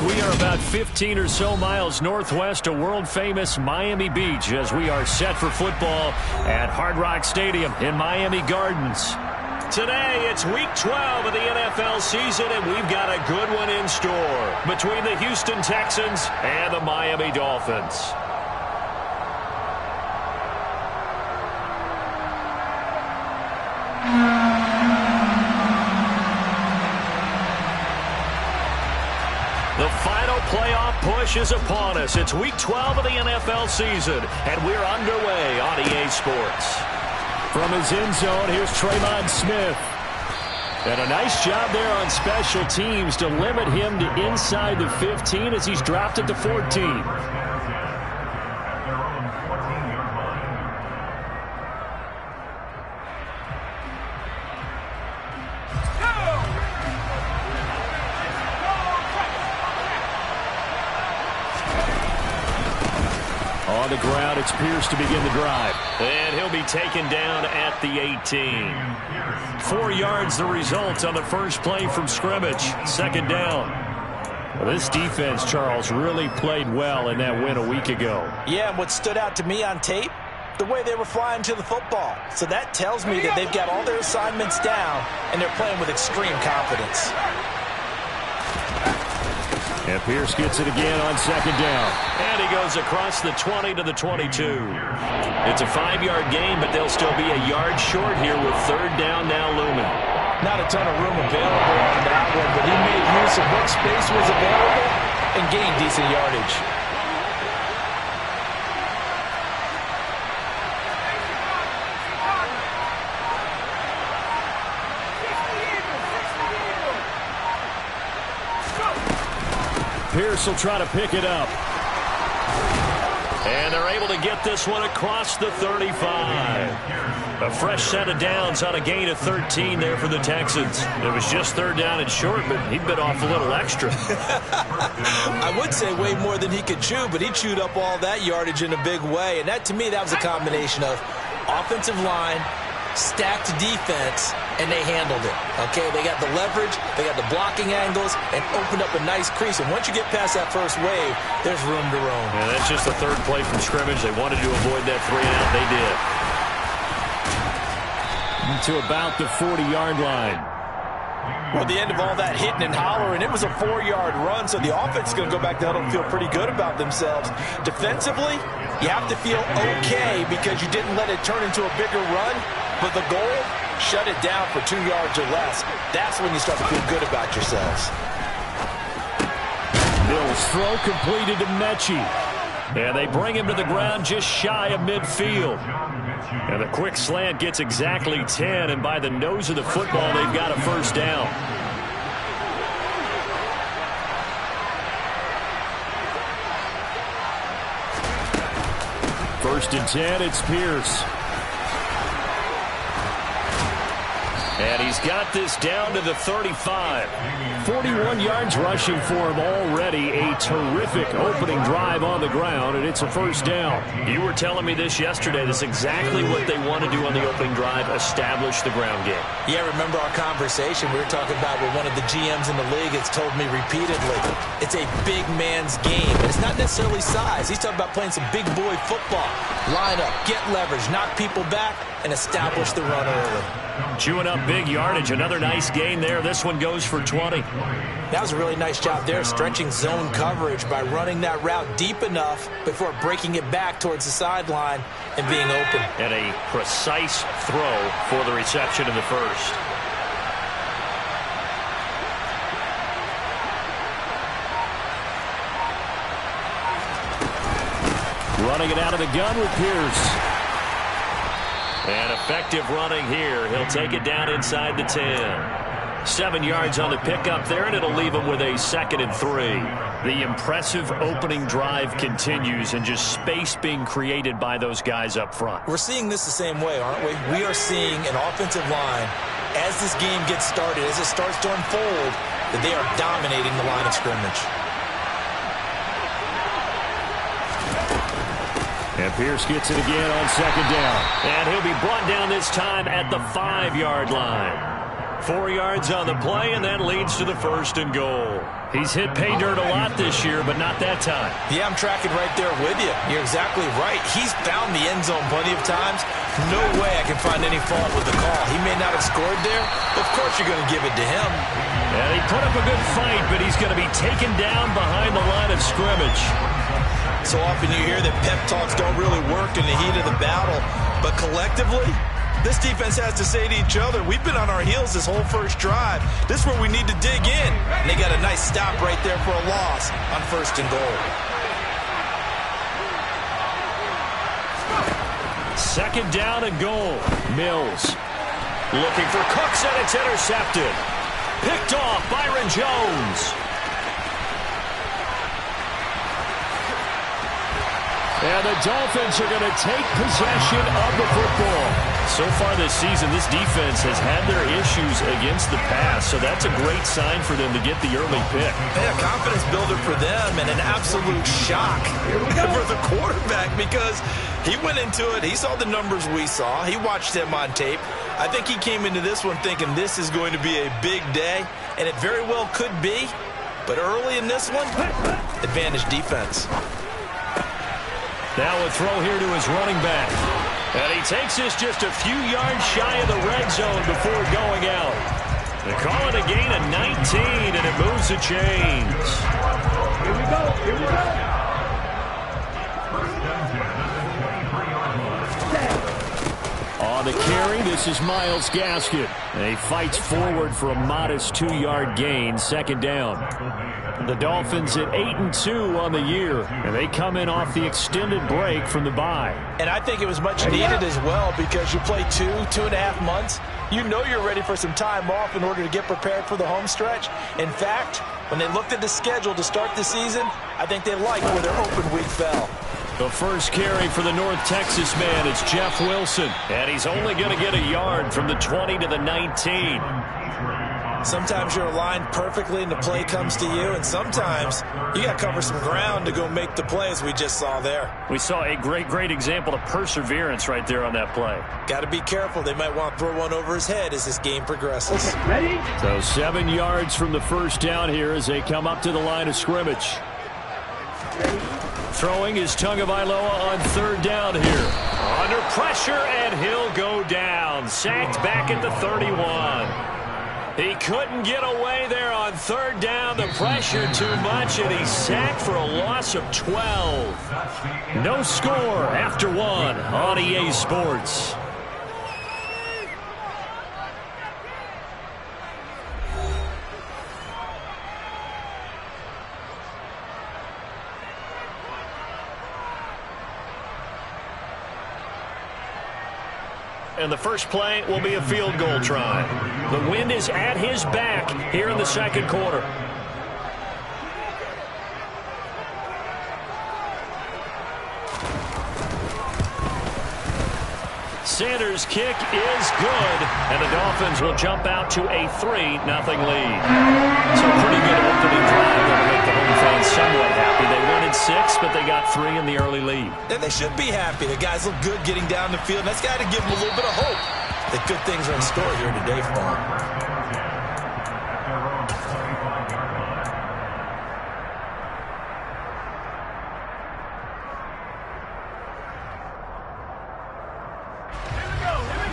We are about 15 or so miles northwest of world-famous Miami Beach as we are set for football at Hard Rock Stadium in Miami Gardens. Today, it's Week 12 of the NFL season, and we've got a good one in store between the Houston Texans and the Miami Dolphins. The final playoff push is upon us. It's Week 12 of the NFL season, and we're underway on EA Sports. From his end zone, here's Tremon Smith. And a nice job there on special teams to limit him to inside the 15 as he's dropped at the 14. On the ground, it's Pierce to begin the drive. And he'll be taken down at the 18. 4 yards the result on the first play from scrimmage. Second down. Well, this defense, Charles, really played well in that win a week ago. Yeah, and what stood out to me on tape, the way they were flying to the football. So that tells me that they've got all their assignments down, and they're playing with extreme confidence. And Pierce gets it again on second down. And he goes across the 20 to the 22. It's a 5-yard gain, but they'll still be a yard short here with third down now looming. Not a ton of room available on that one, but he made use of what space was available and gained decent yardage. Pierce will try to pick it up. And they're able to get this one across the 35. A fresh set of downs on a gain of 13 there for the Texans. It was just third down and short, but he bit off a little extra. I would say way more than he could chew, but he chewed up all that yardage in a big way. And that, to me, that was a combination of offensive line, stacked defense, and they handled it. Okay, they got the leverage, they got the blocking angles, and opened up a nice crease. And once you get past that first wave, there's room to roam. And that's just the third play from scrimmage. They wanted to avoid that 3-and-out. They did. To about the 40-yard line. Well, the end of all that hitting and hollering, it was a 4-yard run, so the offense is going to go back down and feel pretty good about themselves. Defensively, you have to feel okay because you didn't let it turn into a bigger run, but the goal, shut it down for 2 yards or less. That's when you start to feel good about yourselves. Mills throw completed to Mechie. And they bring him to the ground just shy of midfield. And the quick slant gets exactly 10, and by the nose of the football, they've got a first down. First and 10, it's Pierce. And he's got this down to the 35. 41 yards rushing for him already. A terrific opening drive on the ground, and it's a first down. You were telling me this yesterday. This is exactly what they want to do on the opening drive, establish the ground game. Yeah, remember our conversation we were talking about with one of the GMs in the league has told me repeatedly, it's a big man's game. And it's not necessarily size. He's talking about playing some big boy football. Line up, get leverage, knock people back, and establish the run early. Chewing up big yardage. Another nice gain there. This one goes for 20. That was a really nice job there, stretching zone coverage by running that route deep enough before breaking it back towards the sideline and being open. And a precise throw for the reception in the first. Running it out of the gun with Pierce. And effective running here. He'll take it down inside the 10. 7 yards on the pickup there, and it'll leave him with a 2nd and 3. The impressive opening drive continues, and just space being created by those guys up front. We're seeing this the same way, aren't we? We are seeing an offensive line, as this game gets started, as it starts to unfold, that they are dominating the line of scrimmage. And Pierce gets it again on second down. And he'll be brought down this time at the 5-yard line. 4 yards on the play, and that leads to the 1st and goal. He's hit pay dirt a lot this year, but not that time. Yeah, I'm tracking right there with you. You're exactly right. He's found the end zone plenty of times. No way I can find any fault with the call. He may not have scored there. Of course you're going to give it to him. And he put up a good fight, but he's going to be taken down behind the line of scrimmage. So often you hear that pep talks don't really work in the heat of the battle, but collectively, this defense has to say to each other, we've been on our heels this whole first drive. This is where we need to dig in. And they got a nice stop right there for a loss on 1st and goal. 2nd down and goal. Mills looking for Cooks, and it's intercepted. Picked off Byron Jones. And the Dolphins are going to take possession of the football. So far this season, this defense has had their issues against the pass, so that's a great sign for them to get the early pick. Yeah, confidence builder for them and an absolute shock for the quarterback because he went into it. He saw the numbers we saw. He watched them on tape. I think he came into this one thinking this is going to be a big day, and it very well could be. But early in this one, advantage defense. Now a throw here to his running back. And he takes this just a few yards shy of the red zone before going out. They call it a gain of 19, and it moves the chains. Here we go. Here we go. On the carry, this is Myles Gaskin. And he fights forward for a modest 2-yard gain, 2nd down. The Dolphins at 8-2 on the year, and they come in off the extended break from the bye. And I think it was much needed as well because you play 2.5 months. You know you're ready for some time off in order to get prepared for the home stretch. In fact, when they looked at the schedule to start the season, I think they liked where their open week fell. The first carry for the North Texas man is Jeff Wilson, and he's only going to get a yard from the 20 to the 19. Sometimes you're aligned perfectly and the play comes to you, and sometimes you got to cover some ground to go make the play, as we just saw there. We saw a great example of perseverance right there on that play. Got to be careful. They might want to throw one over his head as this game progresses. Ready? So 7 yards from the first down here as they come up to the line of scrimmage. Throwing is Tagovailoa on 3rd down here. Under pressure, and he'll go down. Sacked back at the 31. He couldn't get away there on 3rd down. The pressure too much, and he's sacked for a loss of 12. No score after 1 on EA Sports. And the first play will be a field goal try. The wind is at his back here in the 2nd quarter. Sanders' kick is good, and the Dolphins will jump out to a 3-0 lead. So pretty good opening drive that'll make the home fans somewhat happy. They wanted 6, but they got 3 in the early lead. And they should be happy. The guys look good getting down the field. That's got to give them a little bit of hope that good things are in store here today for them.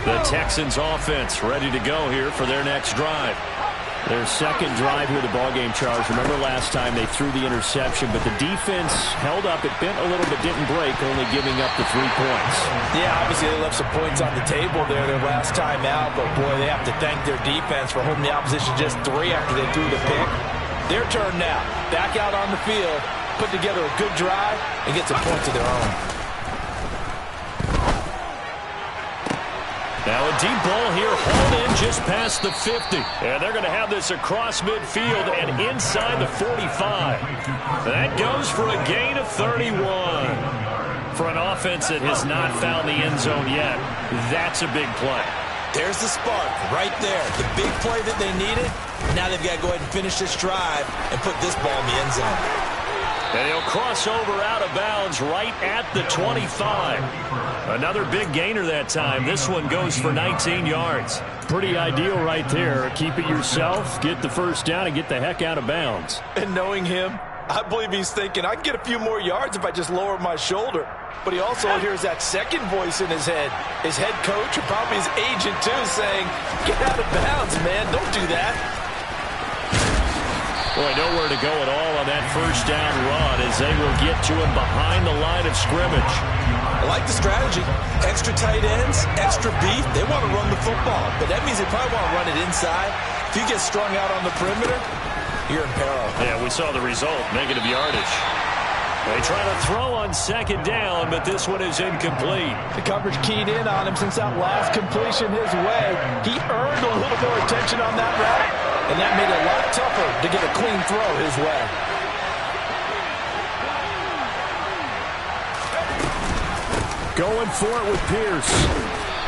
The Texans offense ready to go here for their next drive. Their 2nd drive here, the ballgame, Charles. Remember last time they threw the interception, but the defense held up. It bent a little but didn't break, only giving up the 3 points. Yeah, obviously they left some points on the table there their last time out, but boy, they have to thank their defense for holding the opposition just 3 after they threw the pick. Their turn now. Back out on the field, put together a good drive, and get some points of their own. Now a deep ball here, hauled in just past the 50. And they're going to have this across midfield and inside the 45. That goes for a gain of 31. For an offense that has not found the end zone yet, that's a big play. There's the spark right there. The big play that they needed. Now they've got to go ahead and finish this drive and put this ball in the end zone. And he'll cross over out of bounds right at the 25. Another big gainer that time. This one goes for 19 yards. Pretty ideal right there. Keep it yourself, get the first down, and get the heck out of bounds. And knowing him, I believe he's thinking, I can get a few more yards if I just lower my shoulder. But he also hears that second voice in his head. His head coach, or probably his agent too, saying, get out of bounds, man. Don't do that. Boy, nowhere to go at all on that first down run as they will get to him behind the line of scrimmage. I like the strategy. Extra tight ends, extra beef. They want to run the football, but that means they probably want to run it inside. If you get strung out on the perimeter, you're in peril. Yeah, we saw the result, negative yardage. They try to throw on second down, but this one is incomplete. The coverage keyed in on him since that last completion his way. He earned a little more attention on that route, and that made it a lot tougher to get a clean throw his way. Going for it with Pierce.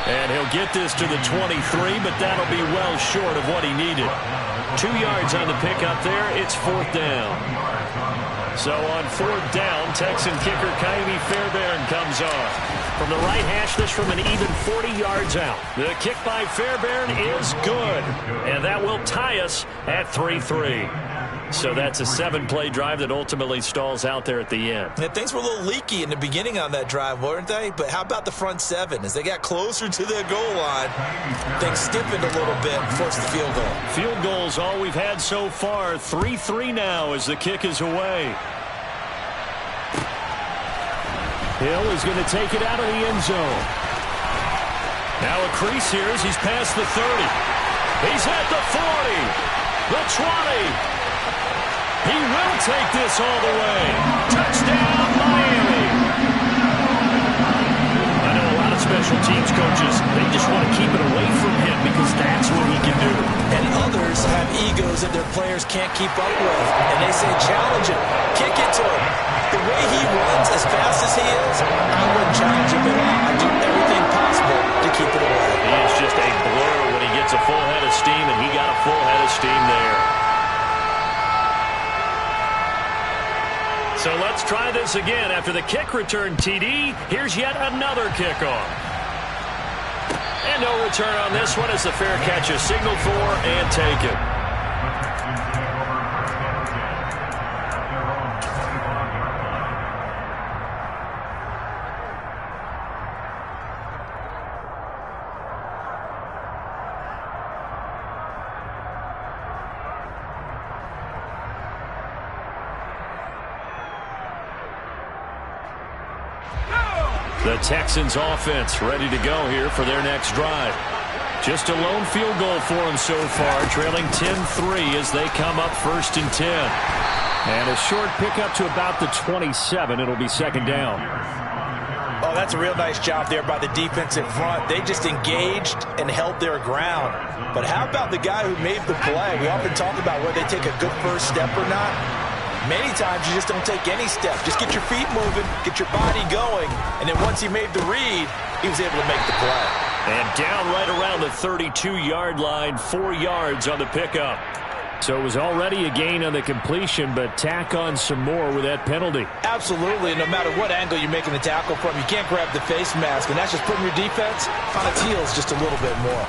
And he'll get this to the 23, but that'll be well short of what he needed. 2 yards on the pickup there. It's fourth down. So on fourth down, Texan kicker Ka'imi Fairbairn comes on. From the right hash, this from an even 40 yards out. The kick by Fairbairn is good. And that will tie us at 3-3. So that's a 7-play drive that ultimately stalls out there at the end. Yeah, things were a little leaky in the beginning on that drive, weren't they? But how about the front seven? As they got closer to their goal line, things stiffened a little bit and forced the field goal. Field goals all we've had so far. 3-3 now as the kick is away. Hill is going to take it out of the end zone. Now a crease here as he's past the 30. He's at the 40. The 20. He will take this all the way. Touchdown, Miami. I know a lot of special teams coaches, they just want to keep it away from him because that's what he can do. And others have egos that their players can't keep up with. And they say, challenge him. Kick it to him. The way he runs as fast as he is, I wouldn't challenge him at all. I'd do everything possible to keep it away. He is just a blur when he gets a full head of steam, and he got a full head of steam there. So let's try this again. After the kick return, TD, here's yet another kickoff. And no return on this one as the fair catch is signaled for and taken. The Texans offense ready to go here for their next drive. Just a lone field goal for them so far, trailing 10-3 as they come up first and 10. And a short pickup to about the 27. It'll be second down. Oh, that's a real nice job there by the defensive front. They just engaged and held their ground. But how about the guy who made the play? We often talk about whether they take a good first step or not. Many times you just don't take any step. Just get your feet moving, get your body going, and then once he made the read, he was able to make the play. And down right around the 32-yard line, 4 yards on the pickup. So it was already a gain on the completion, but tack on some more with that penalty. Absolutely, and no matter what angle you're making the tackle from, you can't grab the face mask, and that's just putting your defense on its heels just a little bit more.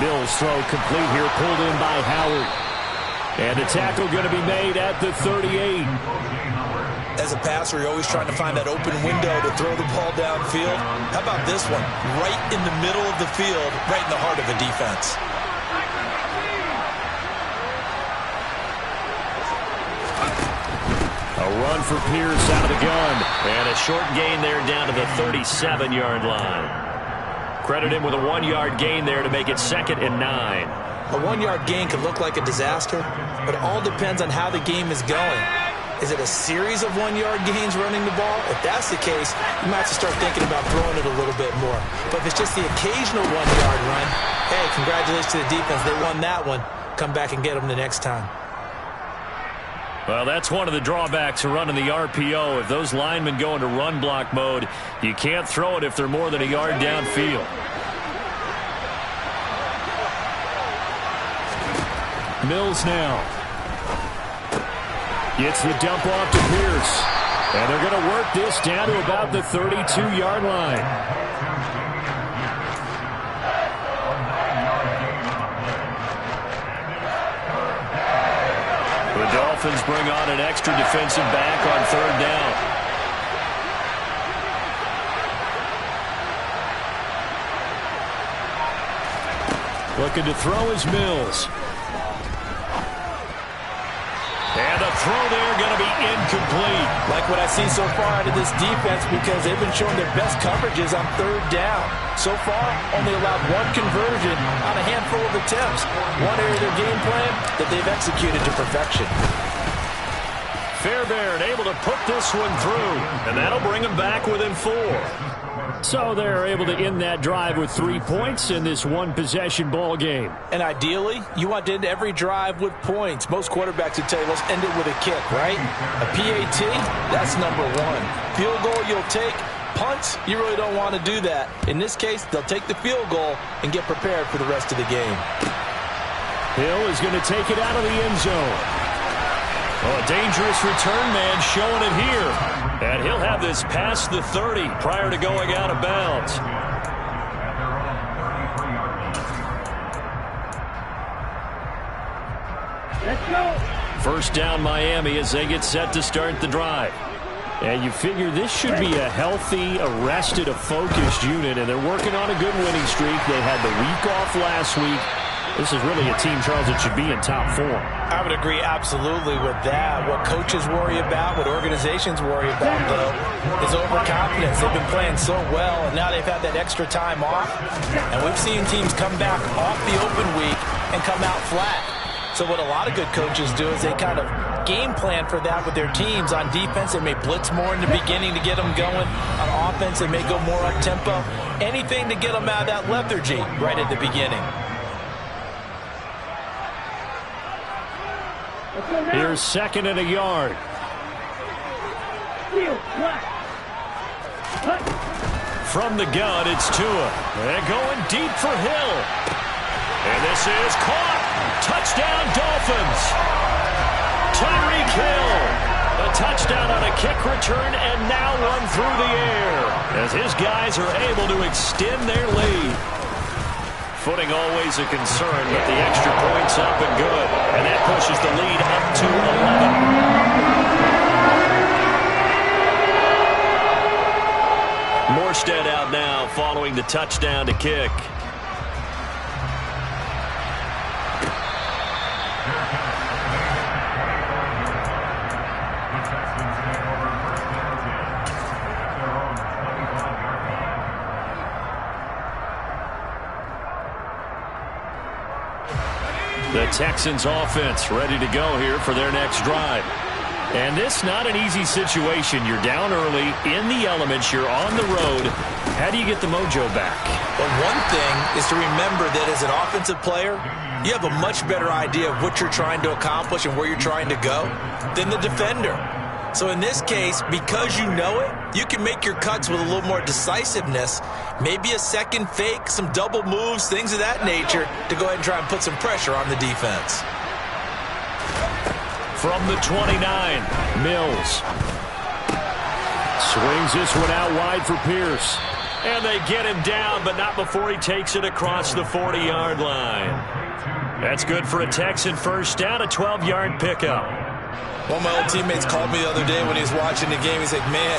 Mills throw complete here, pulled in by Howard. And a tackle going to be made at the 38. As a passer, you're always trying to find that open window to throw the ball downfield. How about this one? Right in the middle of the field, right in the heart of a defense. A run for Pierce out of the gun. And a short gain there down to the 37-yard line. Credit him with a 1-yard gain there to make it 2nd and 9. A 1-yard gain could look like a disaster, but it all depends on how the game is going. Is it a series of 1-yard gains running the ball? If that's the case, you might have to start thinking about throwing it a little bit more. But if it's just the occasional 1-yard run, hey, congratulations to the defense. They won that one. Come back and get them the next time. Well, that's one of the drawbacks of running the RPO. If those linemen go into run block mode, you can't throw it if they're more than a yard downfield. Mills now. Gets the dump off to Pierce. And they're going to work this down to about the 32-yard line. The Dolphins bring on an extra defensive back on third down. Looking to throw is Mills. And the throw there going to be incomplete. Like what I see so far out of this defense, because they've been showing their best coverages on third down. So far, only allowed one conversion on a handful of attempts. One area of their game plan that they've executed to perfection. Fairbairn able to put this one through, and that'll bring them back within 4. So they're able to end that drive with 3 points in this one-possession ball game. And ideally, you want to end every drive with points. Most quarterbacks would tell you, let's end it with a kick, right? A PAT, that's number 1. Field goal you'll take. Punts, you really don't want to do that. In this case, they'll take the field goal and get prepared for the rest of the game. Hill is going to take it out of the end zone. Oh, a dangerous return man showing it here. And he'll have this past the 30 prior to going out of bounds. Let's go. First down Miami as they get set to start the drive. And you figure this should be a healthy, arrested, a focused unit, and they're working on a good winning streak. They had the week off last week. This is really a team, Charles, that should be in top form. I would agree absolutely with that. What coaches worry about, what organizations worry about, though, is overconfidence. They've been playing so well, and now they've had that extra time off. And we've seen teams come back off the open week and come out flat. So what a lot of good coaches do is they kind of game plan for that with their teams. On defense, they may blitz more in the beginning to get them going. On offense, they may go more up-tempo. Anything to get them out of that lethargy right at the beginning. Here's second and a yard. From the gun, it's Tua. And going deep for Hill. And this is caught. Touchdown, Dolphins. Tyreek Hill. A touchdown on a kick return and now run through the air as his guys are able to extend their lead. Footing always a concern, but the extra point's up and good. And that pushes the lead up to 11. Morstead out now following the touchdown to kick. The Texans offense ready to go here for their next drive. And this not an easy situation. You're down early, in the elements, you're on the road. How do you get the mojo back? Well, one thing is to remember that as an offensive player, you have a much better idea of what you're trying to accomplish and where you're trying to go than the defender. So in this case, because you know it, you can make your cuts with a little more decisiveness. Maybe a second fake, some double moves, things of that nature to go ahead and try and put some pressure on the defense. From the 29, Mills. Swings this one out wide for Pierce. And they get him down, but not before he takes it across the 40-yard line. That's good for a Texan first down, a 12-yard pickup. One of my old teammates called me the other day when he was watching the game. He's like, man,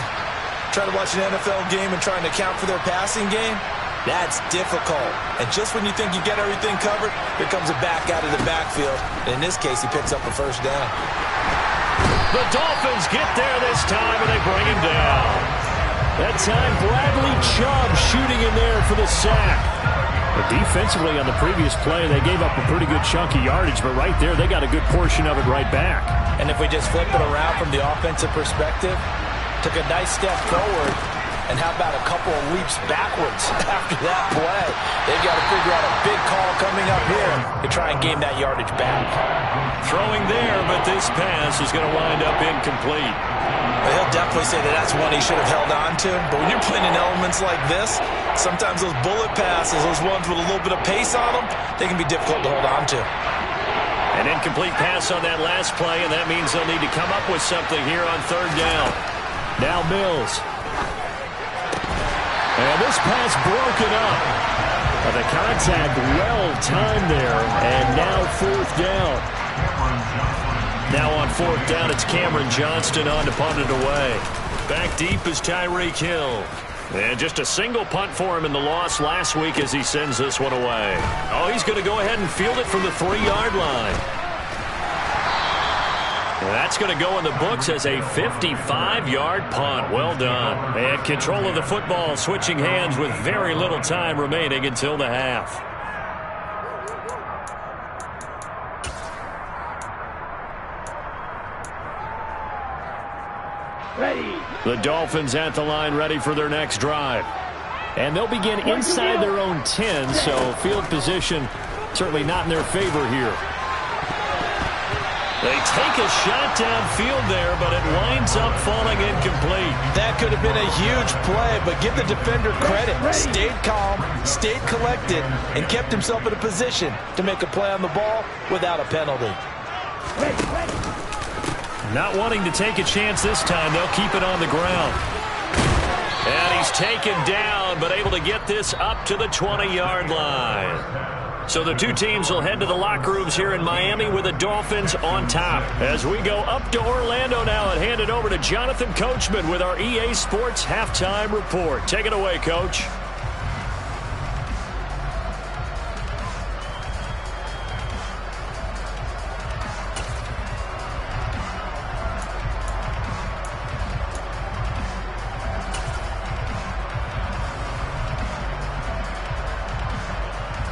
trying to watch an NFL game and trying to account for their passing game, that's difficult. And just when you think you get everything covered, here comes a back out of the backfield. And in this case, he picks up a first down. The Dolphins get there this time, and they bring him down. That time, Bradley Chubb shooting in there for the sack. But defensively on the previous play, they gave up a pretty good chunk of yardage, but right there, they got a good portion of it right back. And if we just flip it around from the offensive perspective, took a nice step forward, and how about a couple of leaps backwards after that play? They've got to figure out a big call coming up here to try and gain that yardage back. Throwing there, but this pass is going to wind up incomplete. Well, he'll definitely say that that's one he should have held on to. But when you're playing in elements like this, sometimes those bullet passes, those ones with a little bit of pace on them, they can be difficult to hold on to. An incomplete pass on that last play, and that means they'll need to come up with something here on third down. Now Mills. And this pass broken up. The contact well timed there, and now fourth down. Now on fourth down, it's Cameron Johnston on to punt it away. Back deep is Tyreek Hill. And just a single punt for him in the loss last week as he sends this one away. Oh, he's going to go ahead and field it from the 3-yard line. That's going to go in the books as a 55-yard punt. Well done. And control of the football, switching hands with very little time remaining until the half. Ready. The Dolphins at the line, ready for their next drive. And they'll begin inside their own 10, so field position certainly not in their favor here. They take a shot downfield there, but it winds up falling incomplete. That could have been a huge play, but give the defender credit. Stayed calm, stayed collected, and kept himself in a position to make a play on the ball without a penalty. Not wanting to take a chance this time, they'll keep it on the ground. And he's taken down, but able to get this up to the 20-yard line. So the two teams will head to the locker rooms here in Miami with the Dolphins on top. As we go up to Orlando now and hand it over to Jonathan Coachman with our EA Sports Halftime Report. Take it away, Coach.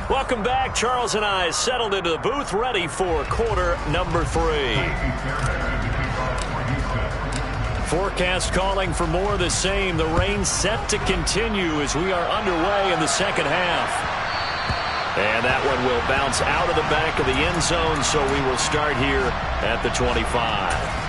Welcome back. Charles and I settled into the booth, ready for quarter number 3. Forecast calling for more of the same. The rain set to continue as we are underway in the second half. And that one will bounce out of the back of the end zone, so we will start here at the 25.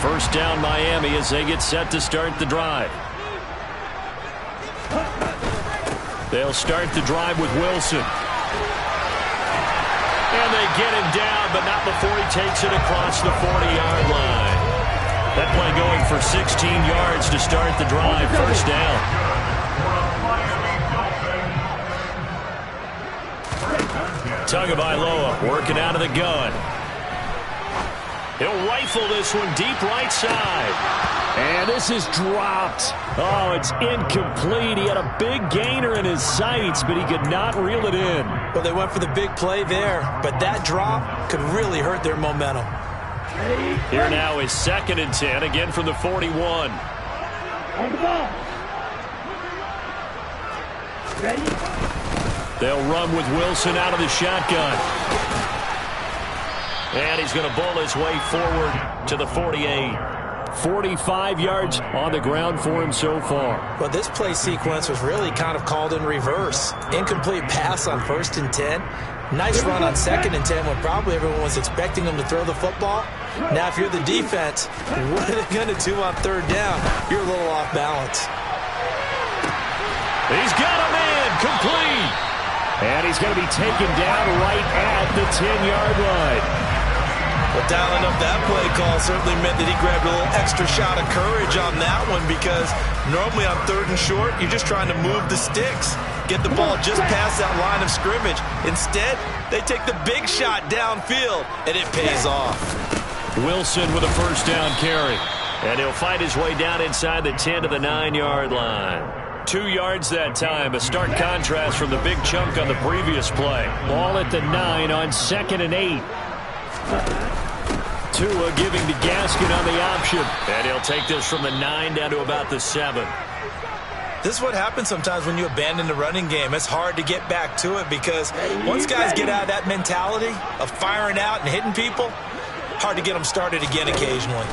First down Miami as they get set to start the drive. They'll start the drive with Wilson. And they get him down, but not before he takes it across the 40-yard line. That play going for 16 yards to start the drive. First down. Tagovailoa working out of the gun. He'll rifle this one deep right side. And this is dropped. Oh, it's incomplete. He had a big gainer in his sights, but he could not reel it in. Well, they went for the big play there, but that drop could really hurt their momentum. Here now is 2nd and 10, again from the 41. On the ball. Ready. They'll run with Wilson out of the shotgun. And he's going to bowl his way forward to the 48. 45 yards on the ground for him so far. Well, this play sequence was really kind of called in reverse. Incomplete pass on 1st and 10. Nice run on 2nd and 10 when probably everyone was expecting him to throw the football. Now, if you're the defense, what are they going to do on 3rd down? You're a little off balance. He's got a man complete. And he's going to be taken down right at the 10-yard line. Well, dialing up that play call certainly meant that he grabbed a little extra shot of courage on that one, because normally on 3rd and short, you're just trying to move the sticks, get the ball just past that line of scrimmage. Instead, they take the big shot downfield, and it pays off. Wilson with a first down carry. And he'll fight his way down inside the 10 to the 9-yard line. 2 yards that time, a stark contrast from the big chunk on the previous play. Ball at the 9 on 2nd and 8. Tua giving to Gaskin on the option. And he'll take this from the 9 down to about the 7. This is what happens sometimes when you abandon the running game. It's hard to get back to it because once guys get out of that mentality of firing out and hitting people, hard to get them started again occasionally.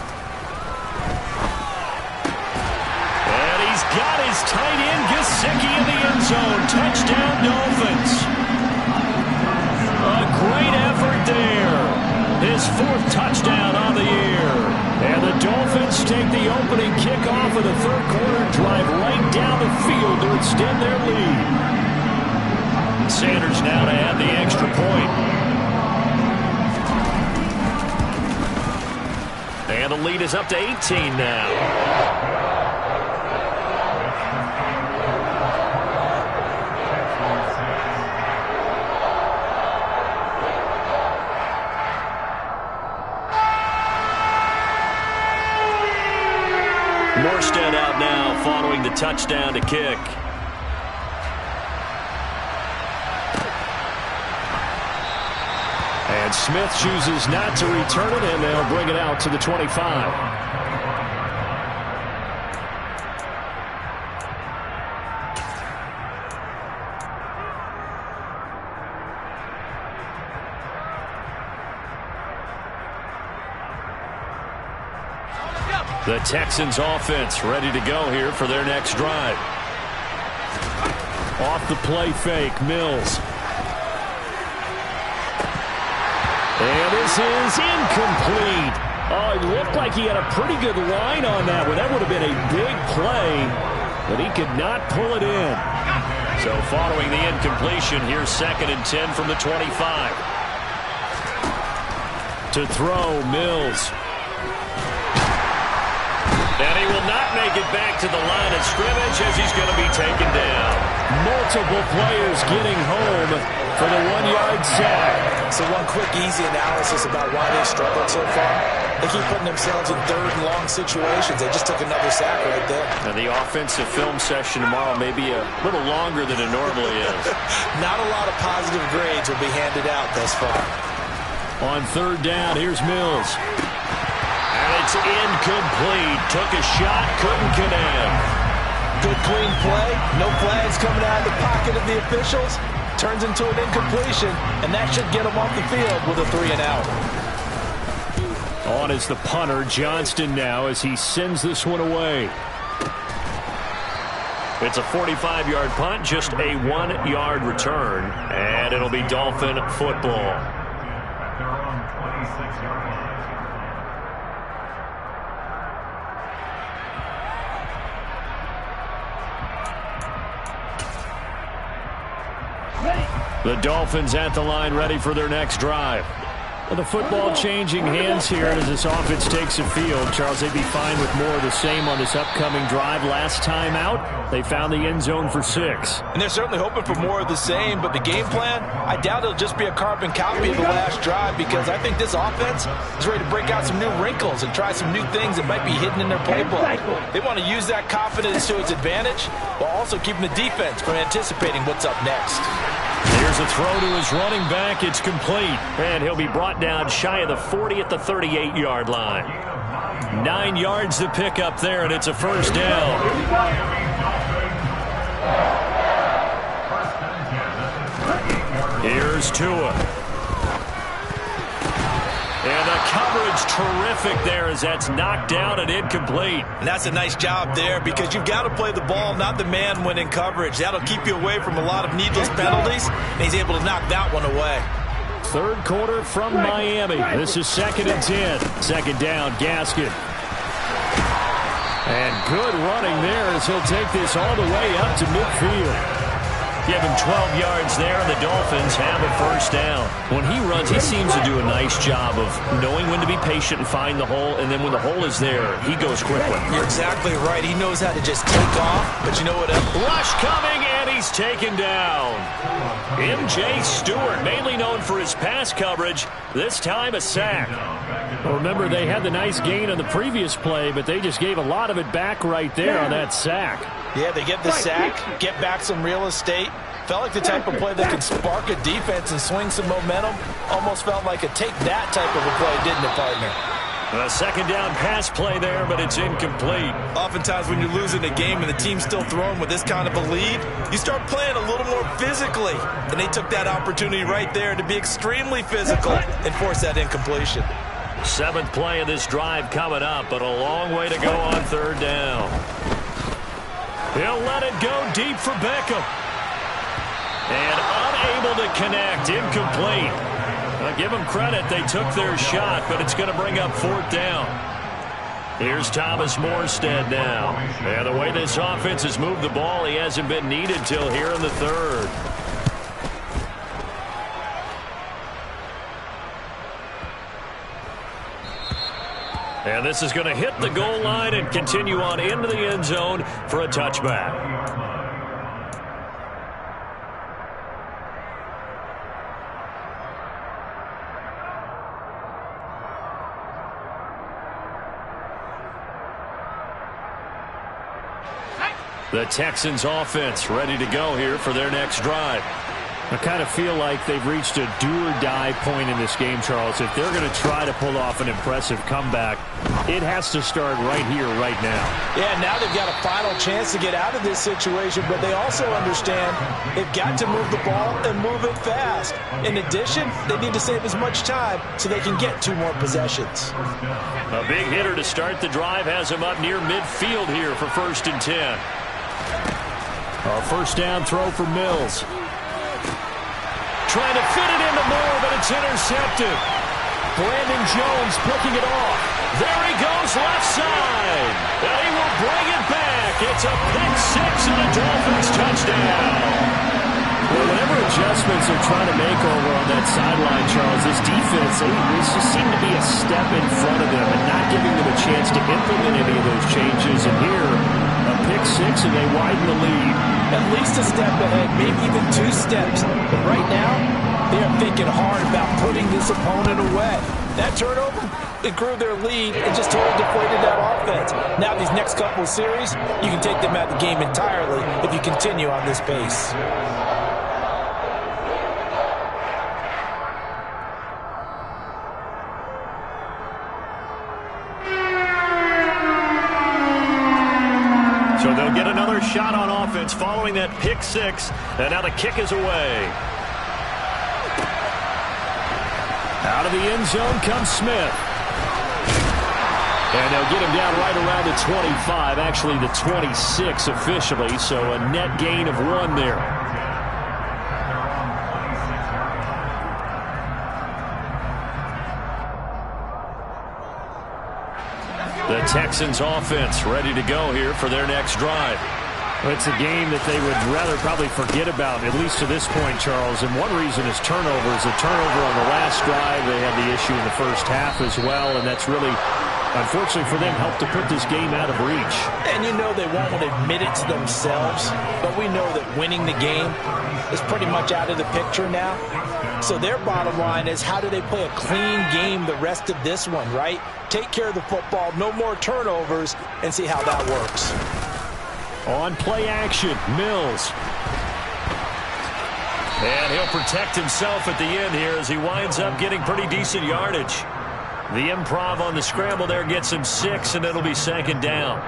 And he's got his tight end Gesicki in the end zone. Touchdown Dolphins. A great effort there. His 4th touchdown on the year. And the Dolphins take the opening opening kickoff of the third quarter. Drive right down the field to extend their lead. Sanders now to add the extra point. And the lead is up to 18 now. Morstead out now following the touchdown to kick. And Smith chooses not to return it, and they'll bring it out to the 25. The Texans offense ready to go here for their next drive. Off the play fake, Mills. And this is incomplete. Oh, it looked like he had a pretty good line on that one. That would have been a big play, but he could not pull it in. So following the incompletion, here's 2nd and 10 from the 25. To throw, Mills. And he will not make it back to the line of scrimmage as he's going to be taken down. Multiple players getting home for the 1-yard sack. So one quick, easy analysis about why they struggled so far. They keep putting themselves in 3rd and long situations. They just took another sack right there. And the offensive film session tomorrow may be a little longer than it normally is. Not a lot of positive grades will be handed out thus far. On 3rd down, here's Mills. And it's incomplete. Took a shot, couldn't connect. Good clean play. No flags coming out of the pocket of the officials. Turns into an incompletion, and that should get him off the field with a 3-and-out. On is the punter, Johnston now, as he sends this one away. It's a 45-yard punt, just a 1-yard return, and it'll be Dolphin football. The Dolphins at the line, ready for their next drive. Well, the football changing hands here as this offense takes the field. Charles, they'd be fine with more of the same on this upcoming drive. Last time out, they found the end zone for 6. And they're certainly hoping for more of the same, but the game plan, I doubt it'll just be a carbon copy of the last drive, because I think this offense is ready to break out some new wrinkles and try some new things that might be hidden in their playbook. They want to use that confidence to its advantage while also keeping the defense from anticipating what's up next. Here's a throw to his running back. It's complete. And he'll be brought down shy of the 40 at the 38-yard line. 9 yards to pick up there, and it's a 1st down. Here's Tua. And the coverage terrific there as that's knocked down and incomplete. And that's a nice job there, because you've got to play the ball, not the man when in coverage. That'll keep you away from a lot of needless penalties, and he's able to knock that one away. 3rd quarter from Miami. This is 2nd and 10. 2nd down, Gaskin. And good running there as he'll take this all the way up to midfield. Give him 12 yards there, and the Dolphins have a 1st down. When he runs, he seems to do a nice job of knowing when to be patient and find the hole, and then when the hole is there, he goes quickly. You're exactly right. He knows how to just take off, but you know what? Rush coming, and he's taken down. M.J. Stewart, mainly known for his pass coverage, this time a sack. Well, remember, they had the nice gain on the previous play, but they just gave a lot of it back right there on that sack. Yeah, they get the sack, get back some real estate. Felt like the type of play that could spark a defense and swing some momentum. Almost felt like a take-that type of a play, didn't it, partner? A 2nd down pass play there, but it's incomplete. Oftentimes when you're losing a game and the team's still throwing with this kind of a lead, you start playing a little more physically. And they took that opportunity right there to be extremely physical and force that incompletion. 7th play of this drive coming up, but a long way to go on 3rd down. He'll let it go deep for Beckham. And unable to connect, incomplete. I'll give them credit, they took their shot, but it's going to bring up 4th down. Here's Thomas Morstead now. And the way this offense has moved the ball, he hasn't been needed till here in the third. And this is going to hit the goal line and continue on into the end zone for a touchback. The Texans offense ready to go here for their next drive. I kind of feel like they've reached a do-or-die point in this game, Charles. If they're going to try to pull off an impressive comeback, it has to start right here, right now. Yeah, now they've got a final chance to get out of this situation, but they also understand they've got to move the ball and move it fast. In addition, they need to save as much time so they can get 2 more possessions. A big hitter to start the drive has him up near midfield here for 1st and 10. A first down throw for Mills. Trying to fit it into Moore, but it's intercepted. Brandon Jones picking it off. There he goes, left side. And he will bring it back. It's a pick 6 and a Dolphins touchdown. Well, whatever adjustments they're trying to make over on that sideline, Charles, this defense, they just seem to be a step in front of them and not giving them a chance to implement any of those changes. And here, a pick 6, and they widen the lead. At least a step ahead, maybe even 2 steps. But right now, they are thinking hard about putting this opponent away. That turnover, it grew their lead and just totally deflated that offense. Now these next couple of series, you can take them out of the game entirely if you continue on this pace. So they'll get another shot on offense following that pick 6. And now the kick is away. Out of the end zone comes Smith. And they'll get him down right around the 25, actually the 26 officially, so a net gain of 1 there. The Texans offense ready to go here for their next drive. It's a game that they would rather probably forget about, at least to this point, Charles. And one reason is turnovers. A turnover on the last drive. They had the issue in the first half as well, and that's really, unfortunately for them, helped to put this game out of reach. And you know they won't admit it to themselves, but we know that winning the game is pretty much out of the picture now. So their bottom line is, how do they play a clean game the rest of this one, right? Take care of the football, no more turnovers, and see how that works. On play action, Mills. And he'll protect himself at the end here as he winds up getting pretty decent yardage. The improv on the scramble there gets him 6, and it'll be 2nd down.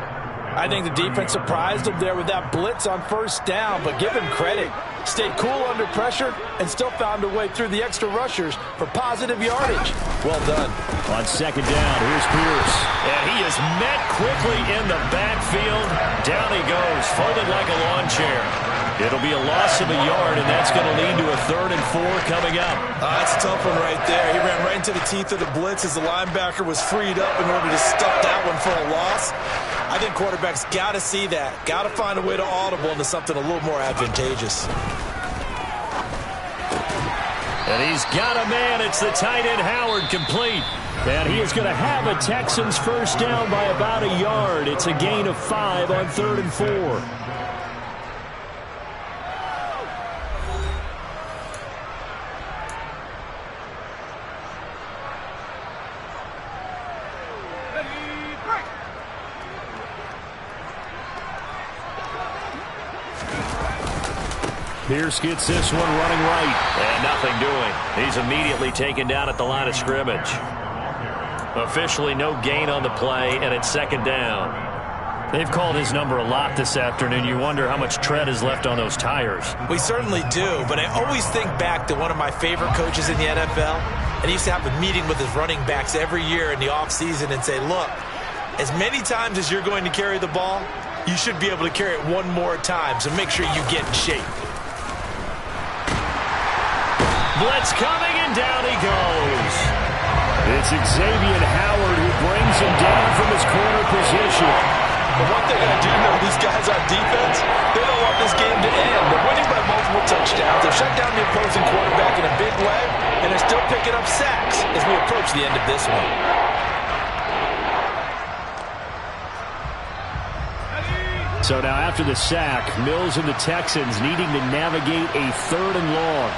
I think the defense surprised him there with that blitz on 1st down, but give him credit. Stayed cool under pressure and still found a way through the extra rushers for positive yardage. Well done. On 2nd down, here's Pierce. And he is met quickly in the backfield. Down he goes, folded like a lawn chair. It'll be a loss of a yard, and that's going to lead to a 3rd and 4 coming up. That's a tough one right there. He ran right into the teeth of the blitz as the linebacker was freed up in order to stuff that one for a loss. I think quarterbacks got to see that. Got to find a way to audible into something a little more advantageous. And he's got a man. It's the tight end, Howard, complete. And he is going to have a Texans first down by about a yard. It's a gain of 5 on 3rd and 4. Pierce gets this one running right. And nothing doing. He's immediately taken down at the line of scrimmage. Officially no gain on the play, and it's 2nd down. They've called his number a lot this afternoon. You wonder how much tread is left on those tires. We certainly do, but I always think back to one of my favorite coaches in the NFL, and he used to have a meeting with his running backs every year in the offseason and say, look, as many times as you're going to carry the ball, you should be able to carry it one more time, so make sure you get in shape. Blitz coming, and down he goes. It's Xavier Howard who brings him down from his corner position. But what they're going to do, though, these guys on defense, they don't want this game to end. They're winning by multiple touchdowns. They've shut down the opposing quarterback in a big way, and they're still picking up sacks as we approach the end of this one. So now after the sack, Mills and the Texans needing to navigate a 3rd and long.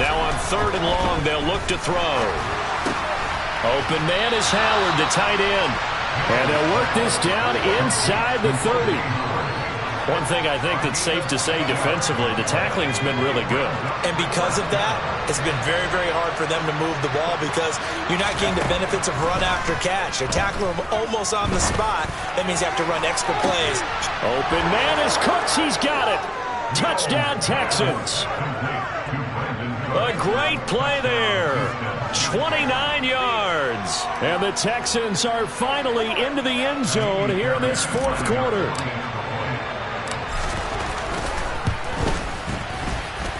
Now on 3rd and long, they'll look to throw. Open man is Howard, the tight end. And they'll work this down inside the 30. One thing I think that's safe to say defensively, the tackling's been really good. And because of that, it's been very, very hard for them to move the ball because you're not getting the benefits of run after catch. They're tackling them almost on the spot. That means you have to run extra plays. Open man is Cooks. He's got it. Touchdown, Texans. A great play there. 29 yards. And the Texans are finally into the end zone here in this 4th quarter.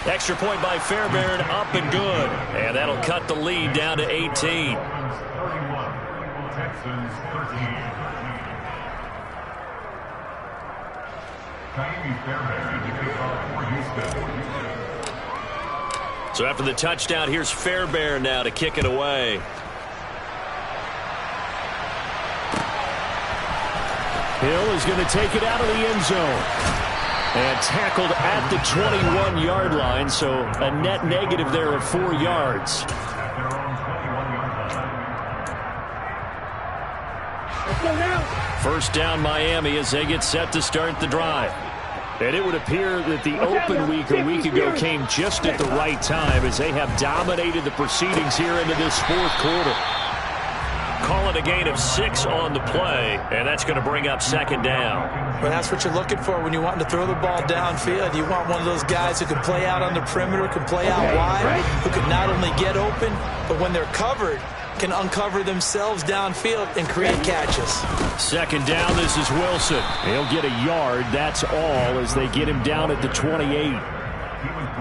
Extra point by Fairbairn, up and good. And that'll cut the lead down to 18. 31, Texans 13. So after the touchdown, here's Fairbairn now to kick it away. Hill is going to take it out of the end zone. And tackled at the 21-yard line, so a net negative there of 4 yards. First down Miami as they get set to start the drive. And it would appear that the open week a week ago came just at the right time as they have dominated the proceedings here into this 4th quarter. Call it a gain of 6 on the play, and that's going to bring up 2nd down. Well, that's what you're looking for when you want to throw the ball downfield. You want one of those guys who can play out on the perimeter, can play out wide, who can not only get open, but when they're covered, can uncover themselves downfield and create catches. 2nd down, this is Wilson. He'll get a yard, that's all, as they get him down at the 28.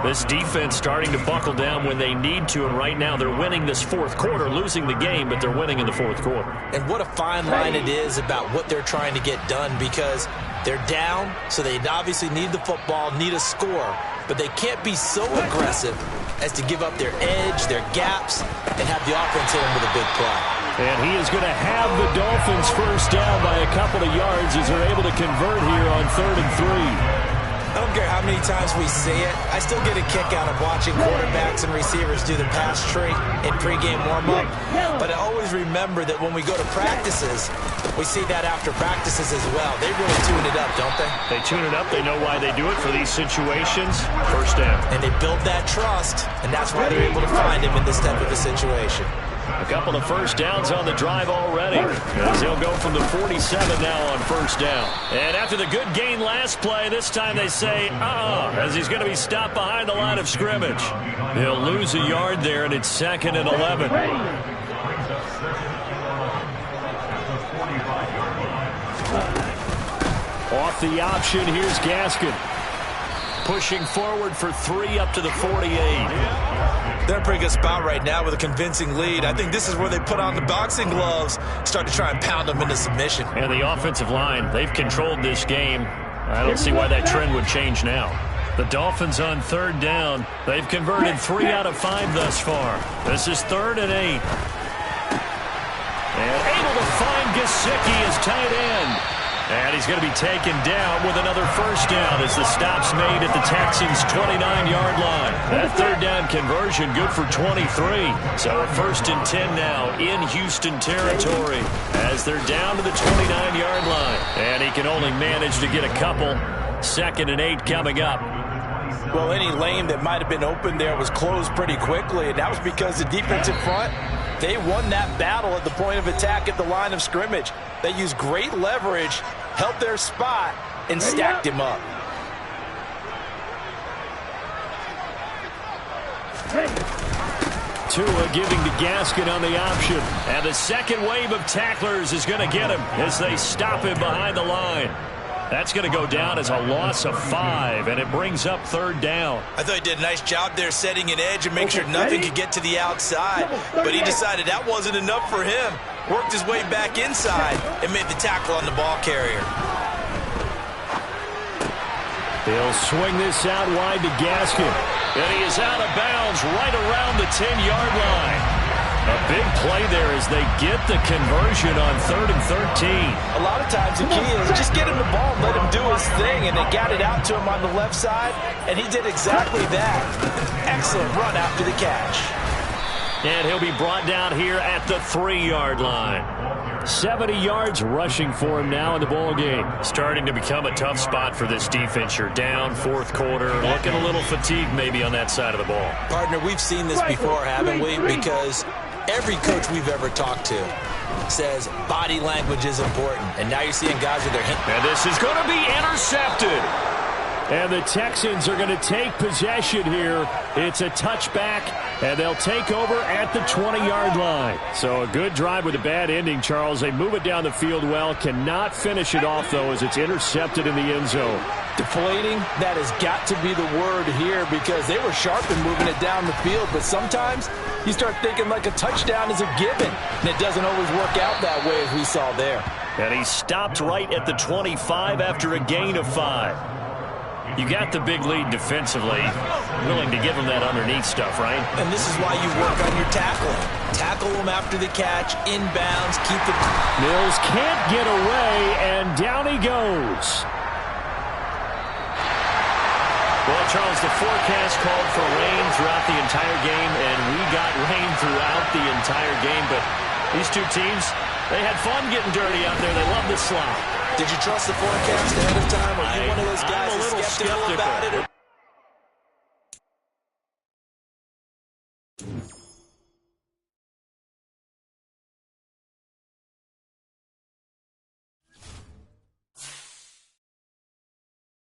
This defense starting to buckle down when they need to, and right now they're winning this 4th quarter, losing the game, but they're winning in the 4th quarter. And what a fine line it is about what they're trying to get done because they're down, so they obviously need the football, need a score, but they can't be so aggressive as to give up their edge, their gaps, and have the offense hit them with a big play. And he is going to have the Dolphins first down by a couple of yards as they're able to convert here on 3rd and 3. I don't care how many times we say it. I still get a kick out of watching quarterbacks and receivers do the pass tree in pregame warm-up. But I always remember that when we go to practices, we see that after practices as well. They really tune it up, don't they? They tune it up. They know why they do it for these situations. First down. And they build that trust, and that's why they're able to find him in this type of a situation. A couple of first downs on the drive already, as they'll go from the 47 now on first down. And after the good gain last play, this time they say, as he's going to be stopped behind the line of scrimmage. He'll lose a yard there, and it's 2nd and 11. Off the option, here's Gaskin. Pushing forward for 3 up to the 48. They're in a pretty good spot right now with a convincing lead. I think this is where they put on the boxing gloves, start to try and pound them into submission. And the offensive line, they've controlled this game. I don't see why that trend would change now. The Dolphins on 3rd down. They've converted 3 out of 5 thus far. This is 3rd and 8. And able to find Gesicki as tight end. And he's going to be taken down with another first down as the stop's made at the Texans' 29-yard line. That 3rd down conversion good for 23. So a 1st and 10 now in Houston territory as they're down to the 29-yard line. And he can only manage to get a couple. 2nd and 8 coming up. Well, any lane that might have been open there was closed pretty quickly, and that was because the defensive front, they won that battle at the point of attack at the line of scrimmage. They used great leverage, held their spot, and stacked him up. Tua giving to Gaskin on the option. And the second wave of tacklers is going to get him as they stop him behind the line. That's going to go down as a loss of 5, and it brings up 3rd down. I thought he did a nice job there setting an edge and make sure nothing could get to the outside. But he decided that wasn't enough for him. Worked his way back inside and made the tackle on the ball carrier. He'll swing this out wide to Gaskin. And he is out of bounds right around the 10-yard line. A big play there as they get the conversion on 3rd and 13. A lot of times the key is just get him the ball and let him do his thing, and they got it out to him on the left side, and he did exactly that. Excellent run after the catch. And he'll be brought down here at the 3-yard line. 70 yards rushing for him now in the ball game. Starting to become a tough spot for this defense. You're down 4th quarter, looking a little fatigued maybe on that side of the ball. Partner, we've seen this before, haven't we? Because every coach we've ever talked to says body language is important. And now you're seeing guys with their hands. And this is going to be intercepted. And the Texans are going to take possession here. It's a touchback, and they'll take over at the 20-yard line. So a good drive with a bad ending, Charles. They move it down the field well. Cannot finish it off, though, as it's intercepted in the end zone. Deflating, that has got to be the word here, because they were sharp in moving it down the field. But sometimes you start thinking like a touchdown is a given, and it doesn't always work out that way as we saw there. And he stopped right at the 25 after a gain of 5. You got the big lead defensively. Willing to give him that underneath stuff, right? And this is why you work on your tackling. Tackle him after the catch, inbounds, keep it. Mills can't get away, and down he goes. Well, Charles, the forecast called for rain throughout the entire game, and we got rain throughout the entire game. But these two teams, they had fun getting dirty out there. They love the slop. Did you trust the forecast ahead of time, or you wanted